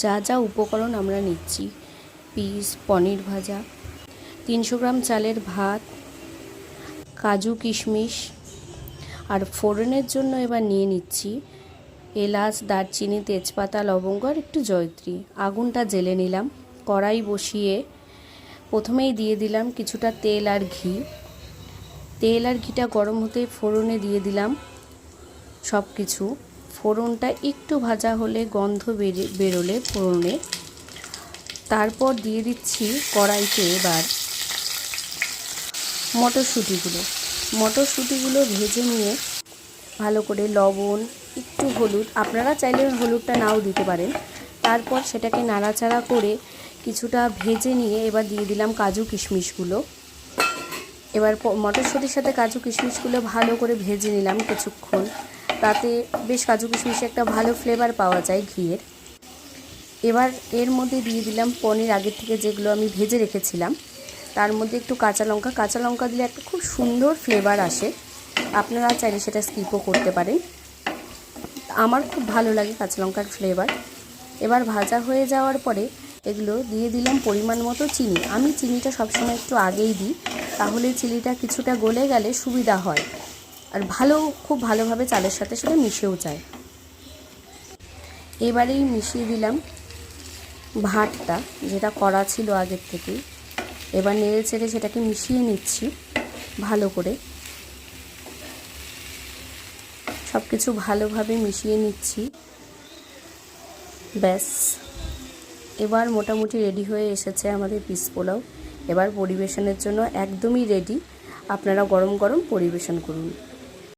যা যা উপকরণ আমরা নিচ্ছি: পিস, পনির ভাজা, 300 গ্রাম চালের ভাত, কাজু কিশমিশ, আর ফোড়নের জন্য এবার নিয়ে নিচ্ছি এলাচ, দারচিনি, তেজপাতা, লবঙ্গ আর একটু জয়ত্রী। আগুনটা জ্বেলে নিলাম। কড়াই বসিয়ে প্রথমেই দিয়ে দিলাম কিছুটা তেল আর ঘি। তেল আর ঘিটা গরম হতে ফোড়নে দিয়ে দিলাম সব কিছু। ফোড়নটা একটু ভাজা হলে, গন্ধ বেরোলে ফোড়নে, তারপর দিয়ে দিচ্ছি কড়াইতে এবার মটরশুঁটিগুলো ভেজে নিয়ে ভালো করে লবণ, একটু হলুদ, আপনারা চাইলে হলুদটা নাও দিতে পারেন। তারপর সেটাকে নাড়াচাড়া করে কিছুটা ভেজে নিয়ে এবার দিয়ে দিলাম কাজু কিশমিশগুলো। এবার মটরশুঁটির সাথে কাজু কিশমিশগুলো ভালো করে ভেজে নিলাম কিছুক্ষণ। তাতে বেশ কাজু কিশমিশে একটা ভালো ফ্লেভার পাওয়া যায় ঘিয়ের। এবার এর মধ্যে দিয়ে দিলাম পনির, আগের থেকে যেগুলো আমি ভেজে রেখেছিলাম। তার মধ্যে একটু কাঁচা লঙ্কা দিলে একটা খুব সুন্দর ফ্লেভার আসে। আপনারা চাইলে সেটা স্কিপও করতে পারেন। আমার খুব ভালো লাগে কাঁচা লঙ্কার ফ্লেভার। এবার ভাজা হয়ে যাওয়ার পরে এগুলো দিয়ে দিলাম পরিমাণ মতো চিনি। আমি চিনিটা সবসময় একটু আগেই দিই, তাহলে চিনিটা কিছুটা গলে গেলে সুবিধা হয়, আর খুব ভালোভাবে চালের সাথে সেটা মিশেও যায়। এবারেই মিশিয়ে দিলাম ভাতটা, যেটা করা ছিল আগের থেকেই। এবার নেড়ে চেড়ে সেটাকে মিশিয়ে নিচ্ছি ভালো করে। সব কিছু ভালোভাবে মিশিয়ে নিচ্ছি। ব্যাস, এবার মোটামুটি রেডি হয়ে এসেছে আমাদের পিস পোলাও। এবার পরিবেশনের জন্য একদমই রেডি। আপনারা গরম গরম পরিবেশন করুন।